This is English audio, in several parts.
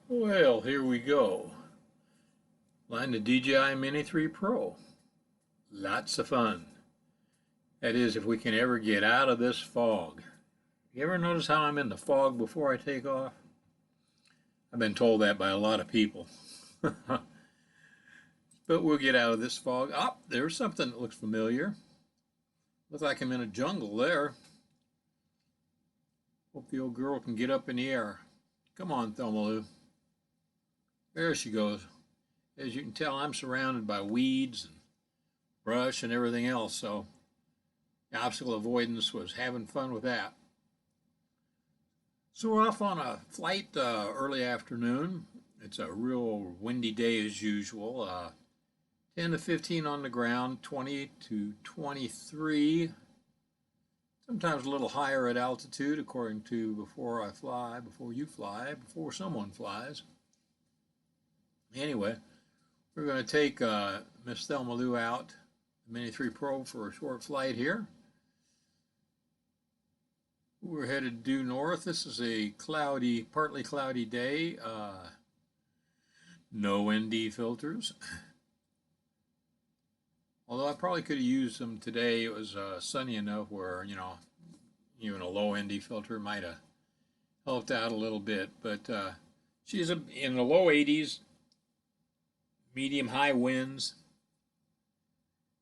Well, here we go. Flying the DJI Mini 3 Pro. Lots of fun. That is, if we can ever get out of this fog. You ever notice how I'm in the fog before I take off? I've been told that by a lot of people. But we'll get out of this fog. Oh, there's something that looks familiar. Looks like I'm in a jungle there. Hope the old girl can get up in the air. Come on, Thelma Lou. There she goes. As you can tell, I'm surrounded by weeds and brush and everything else, so obstacle avoidance was having fun with that. So we're off on a flight early afternoon. It's a real windy day as usual. 10 to 15 on the ground, 20 to 23, sometimes a little higher at altitude according to before I fly, before you fly, before someone flies. Anyway, we're going to take Miss Thelma Lou out, the Mini 3 Pro, for a short flight here. We're headed due north. This is a cloudy, partly cloudy day. No ND filters. Although I probably could have used them today. It was sunny enough where, even a low ND filter might have helped out a little bit. But she's in the low 80s, medium high winds.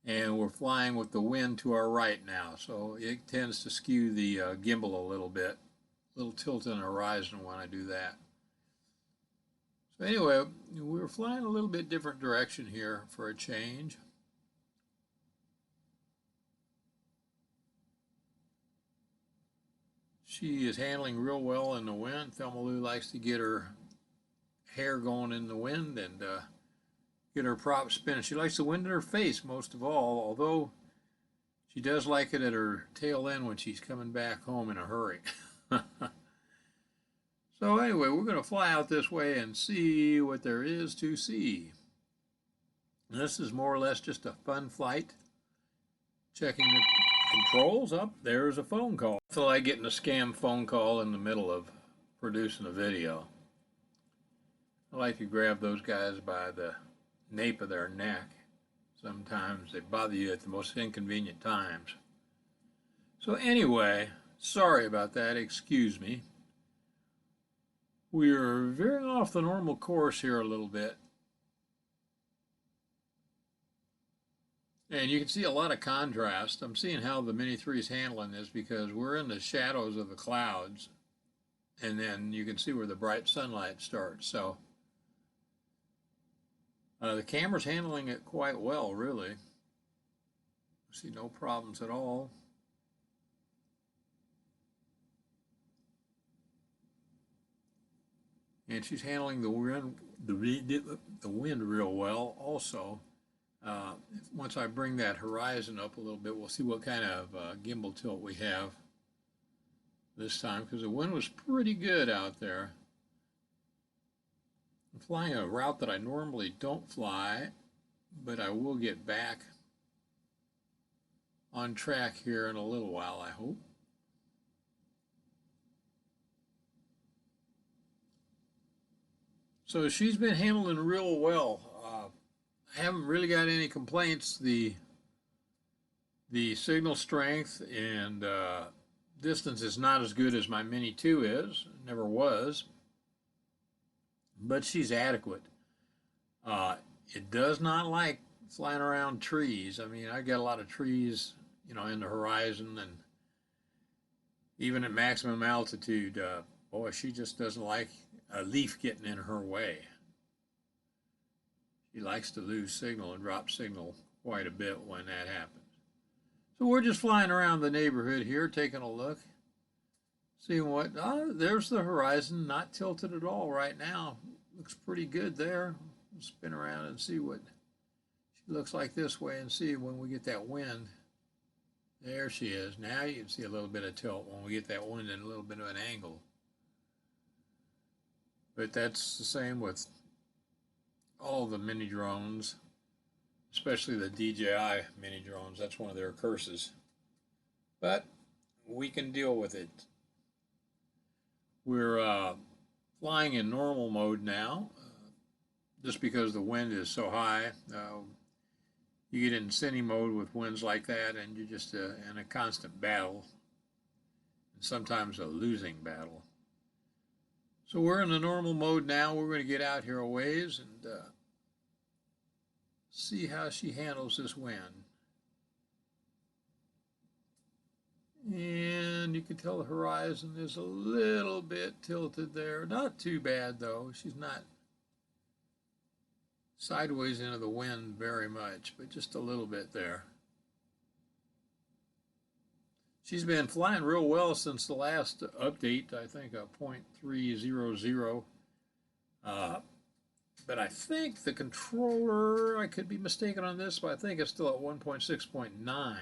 And we're flying with the wind to our right now, so it tends to skew the gimbal a little bit. A little tilt in the horizon when I do that. So anyway, we're flying a little bit different direction here for a change. She is handling real well in the wind. Thelma Lou likes to get her hair going in the wind and get her prop spinning. She likes the wind in her face most of all, although she does like it at her tail end when she's coming back home in a hurry. So anyway, we're going to fly out this way and see what there is to see. This is more or less just a fun flight. Checking the controls. Up there's a phone call. I feel like getting a scam phone call in the middle of producing a video. I like to grab those guys by the nape of their neck. Sometimes they bother you at the most inconvenient times. So anyway, sorry about that, excuse me. We're veering off the normal course here a little bit. And you can see a lot of contrast. I'm seeing how the Mini 3 is handling this because we're in the shadows of the clouds. And then you can see where the bright sunlight starts. So the camera's handling it quite well, really. I see no problems at all. And she's handling the wind real well also. Once I bring that horizon up a little bit, we'll see what kind of gimbal tilt we have this time because the wind was pretty good out there. I'm flying a route that I normally don't fly, but I will get back on track here in a little while, I hope. So she's been handling real well. I haven't really got any complaints. The signal strength and distance is not as good as my Mini 2 is. Never was. But she's adequate. It does not like flying around trees. I mean, I got a lot of trees, in the horizon, and even at maximum altitude, boy, she just doesn't like a leaf getting in her way. She likes to lose signal and drop signal quite a bit when that happens. So we're just flying around the neighborhood here, taking a look, seeing what, there's the horizon, not tilted at all right now. Looks pretty good there. We'll spin around and see what she looks like this way and see when we get that wind. There she is. Now you can see a little bit of tilt when we get that wind and a little bit of an angle. But that's the same with all the mini drones, especially the DJI mini drones. That's one of their curses. But we can deal with it. We're flying in normal mode now, just because the wind is so high. You get in cine mode with winds like that, and you're just in a constant battle, and sometimes a losing battle. So we're in the normal mode now. We're going to get out here a ways and see how she handles this wind. And you can tell the horizon is a little bit tilted there. Not too bad though. She's not sideways into the wind very much, but just a little bit there. She's been flying real well since the last update, I think a 0.300. But I think the controller, I could be mistaken on this, but I think it's still at 1.6.9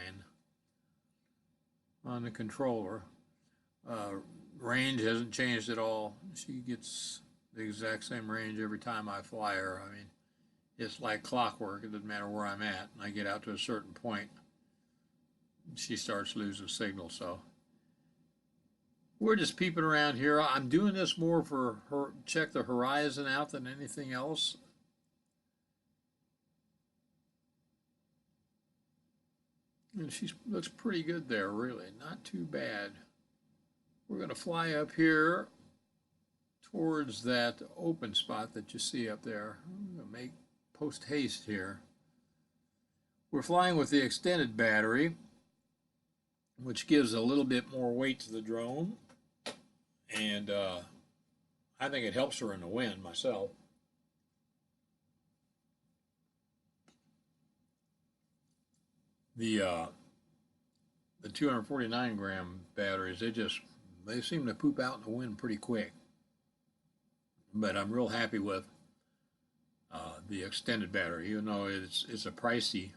on the controller. Range hasn't changed at all. She gets the exact same range every time I fly her. I mean, it's like clockwork. It doesn't matter where I'm at. And I get out to a certain point, she starts losing signal. So we're just peeping around here. I'm doing this more for her, check the horizon out than anything else. And she looks pretty good there, really. Not too bad. We're going to fly up here towards that open spot that you see up there. I'm going to make post haste here. We're flying with the extended battery, which gives a little bit more weight to the drone. And I think it helps her in the wind myself. The 249 gram batteries, they seem to poop out in the wind pretty quick. But I'm real happy with the extended battery, even though it's a pricey.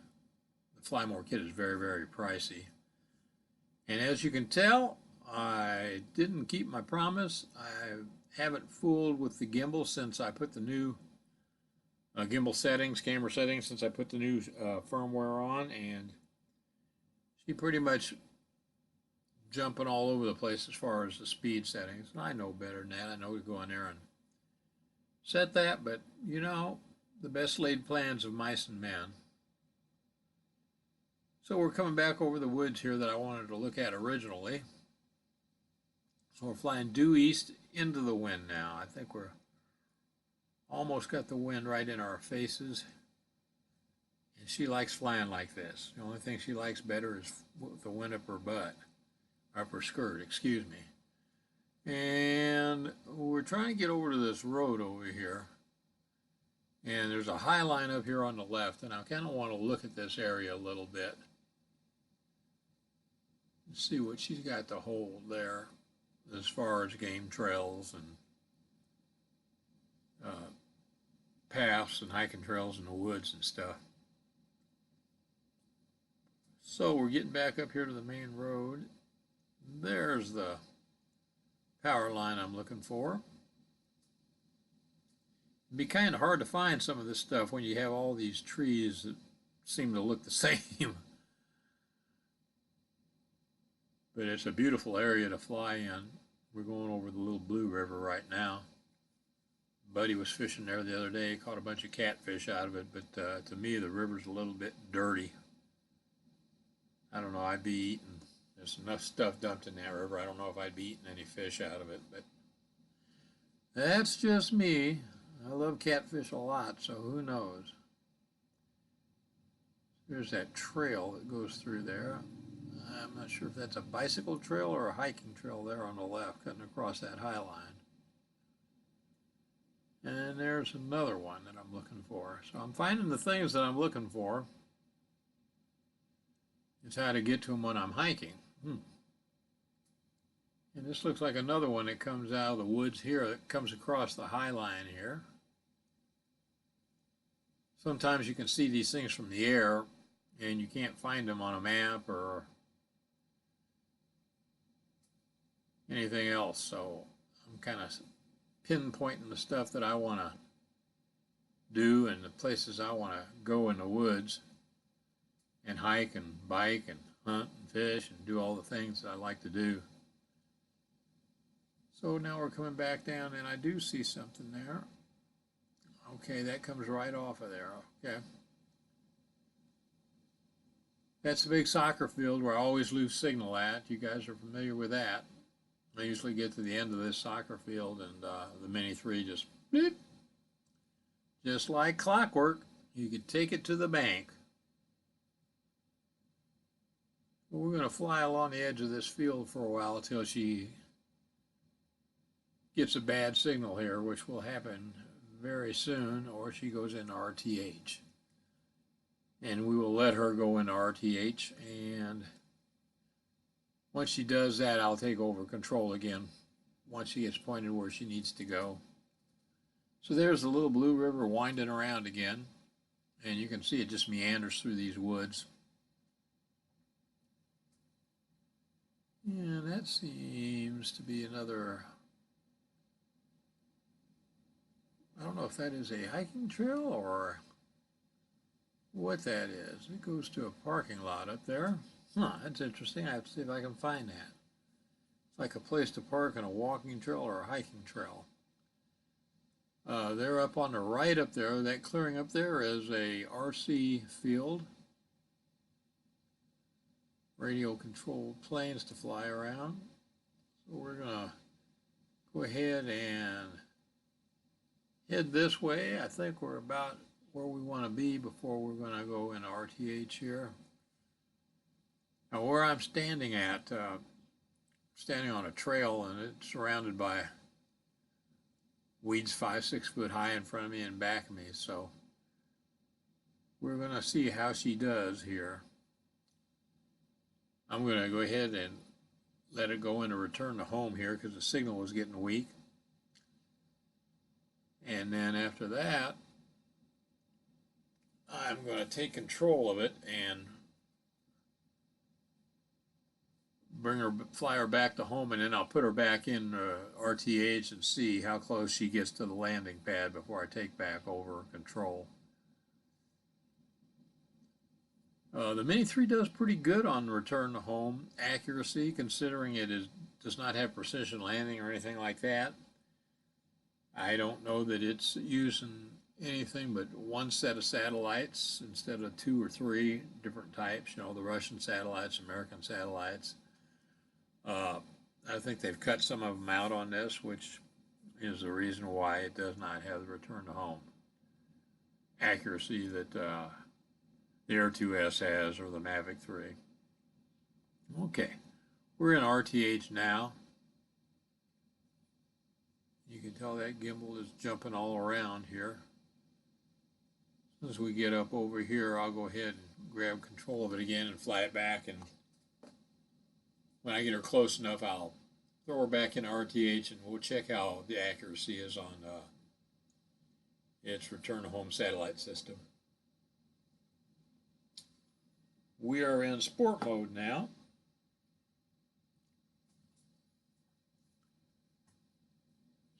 The Fly More kit is very, very pricey. And as you can tell, I didn't keep my promise. I haven't fooled with the gimbal since I put the new gimbal settings, camera settings, since I put the new firmware on, and she pretty much jumping all over the place as far as the speed settings. And I know better than that. I know to go in there and set that, but you know, the best laid plans of mice and men. So we're coming back over the woods here that I wanted to look at originally. So we're flying due east into the wind now. I think we're almost got the wind right in our faces. And she likes flying like this. The only thing she likes better is the wind up her butt, up her skirt, excuse me. And we're trying to get over to this road over here. And there's a high line up here on the left, and I kind of want to look at this area a little bit. See what she's got to hold there as far as game trails and paths and hiking trails in the woods and stuff. So we're getting back up here to the main road. There's the power line I'm looking for. It'd be kind of hard to find some of this stuff when you have all these trees that seem to look the same. But it's a beautiful area to fly in. We're going over the Little Blue River right now. Buddy was fishing there the other day, caught a bunch of catfish out of it, but to me the river's a little bit dirty. I don't know, I'd be eating, there's enough stuff dumped in that river, I don't know if I'd be eating any fish out of it, but that's just me. I love catfish a lot, so who knows. There's that trail that goes through there. I'm not sure if that's a bicycle trail or a hiking trail there on the left, cutting across that high line. And there's another one that I'm looking for. So I'm finding the things that I'm looking for. It's how to get to them when I'm hiking. And this looks like another one that comes out of the woods here, that comes across the high line here. Sometimes you can see these things from the air, and you can't find them on a map or anything else, so I'm kind of pinpointing the stuff that I want to do and the places I want to go in the woods and hike and bike and hunt and fish and do all the things that I like to do. So now we're coming back down, and I do see something there. Okay, that comes right off of there. Okay. That's the big soccer field where I always lose signal at. You guys are familiar with that. I usually get to the end of this soccer field, and the Mini 3 just beep, just like clockwork. You could take it to the bank. We're going to fly along the edge of this field for a while until she gets a bad signal here, which will happen very soon, or she goes into RTH. And we will let her go into RTH, and once she does that, I'll take over control again once she gets pointed where she needs to go. So there's the little Blue River winding around again, and you can see it just meanders through these woods. And that seems to be another, I don't know if that is a hiking trail or what that is. It goes to a parking lot up there. Huh, that's interesting. I have to see if I can find that. It's like a place to park on a walking trail or a hiking trail. They're up on the right up there. That clearing up there is a RC field. Radio controlled planes to fly around. So we're gonna go ahead and head this way. I think we're about where we want to be before we're going to go into RTH here. Now where I'm standing at, standing on a trail, and it's surrounded by weeds 5-6 foot high in front of me and back of me, so we're going to see how she does here. I'm going to go ahead and let it go into return to home here because the signal was getting weak. And then after that, I'm going to take control of it and fly her back to home, and then I'll put her back in RTH and see how close she gets to the landing pad before I take back over control. The Mini 3 does pretty good on return to home accuracy, considering it does not have precision landing or anything like that. I don't know that it's using anything but one set of satellites instead of 2 or 3 different types, the Russian satellites, American satellites. I think they've cut some of them out on this, which is the reason why it does not have the return to home accuracy that the Air 2S has or the Mavic 3. Okay, we're in RTH now. You can tell that gimbal is jumping all around here. As we get up over here, I'll go ahead and grab control of it again and fly it back, and when I get her close enough, I'll throw her back in RTH and we'll check how the accuracy is on its return to home satellite system. We are in sport mode now.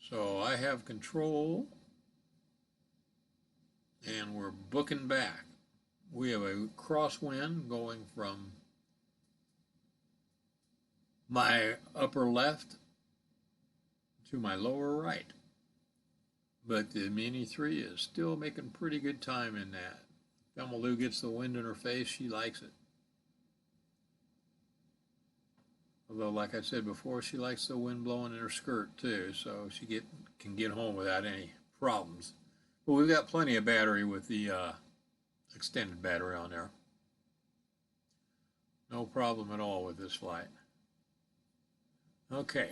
So I have control and we're booking back. We have a crosswind going from my upper left to my lower right. But the Mini 3 is still making pretty good time in that. Thelma Lou gets the wind in her face, she likes it. Although, like I said before, she likes the wind blowing in her skirt too, so she can get home without any problems. But we've got plenty of battery with the extended battery on there. No problem at all with this flight. Okay,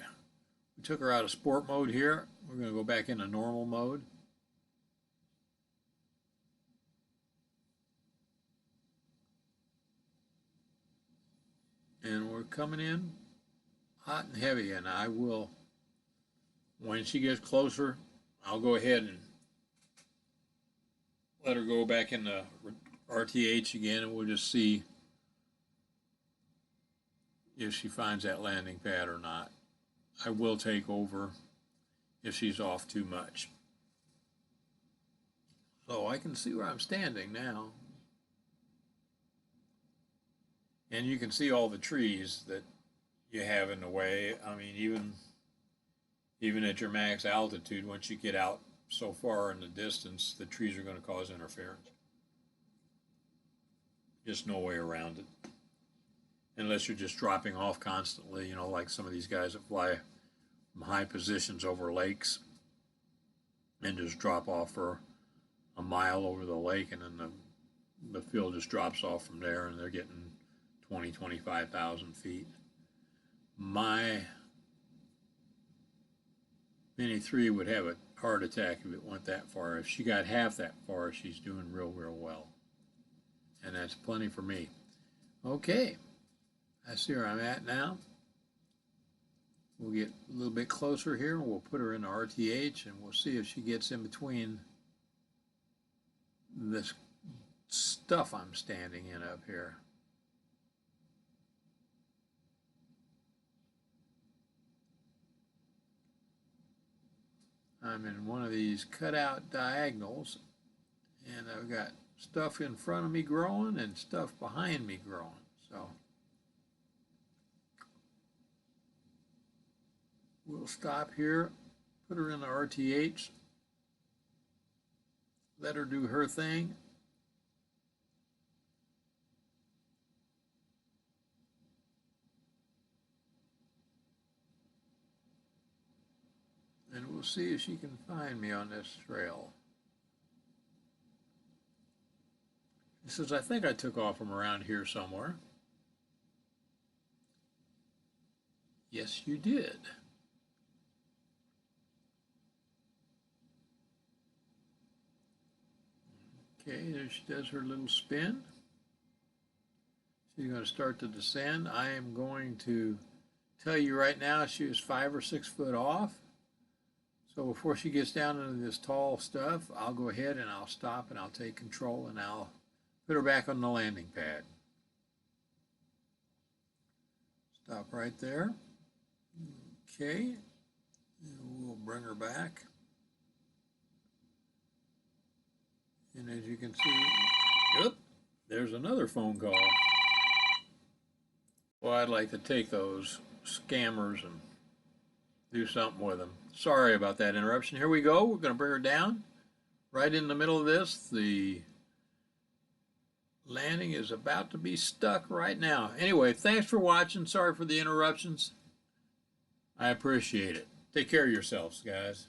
we took her out of sport mode here. We're going to go back into normal mode. And we're coming in hot and heavy, and I will, when she gets closer, I'll go ahead and let her go back into RTH again, and we'll just see if she finds that landing pad or not. I will take over if she's off too much. So I can see where I'm standing now. And you can see all the trees that you have in the way. I mean, even Even at your max altitude, once you get out so far in the distance, the trees are going to cause interference. Just no way around it. Unless you're just dropping off constantly, you know, like some of these guys that fly from high positions over lakes and just drop off for a mile over the lake, and then the field just drops off from there, and they're getting 20, 25,000 feet. My Mini 3 would have a heart attack if it went that far. If she got half that far, she's doing real, real well. And that's plenty for me. Okay, I see where I'm at now. We'll get a little bit closer here, and we'll put her in the RTH, and we'll see if she gets in between this stuff I'm standing in up here. I'm in one of these cutout diagonals, and I've got stuff in front of me growing and stuff behind me growing. So we'll stop here, put her in the RTH, let her do her thing. And we'll see if she can find me on this trail. She says, I think I took off from around here somewhere. Yes, you did. Okay, there she does her little spin. She's going to start to descend. I am going to tell you right now she was 5 or 6 foot off. So before she gets down into this tall stuff, I'll go ahead and I'll stop and I'll take control and I'll put her back on the landing pad. Stop right there. Okay, and we'll bring her back. And as you can see, yep, there's another phone call. Well, I'd like to take those scammers and do something with them. Sorry about that interruption. Here we go. We're going to bring her down. Right in the middle of this, the landing is about to be stuck right now. Anyway, thanks for watching. Sorry for the interruptions. I appreciate it. Take care of yourselves, guys.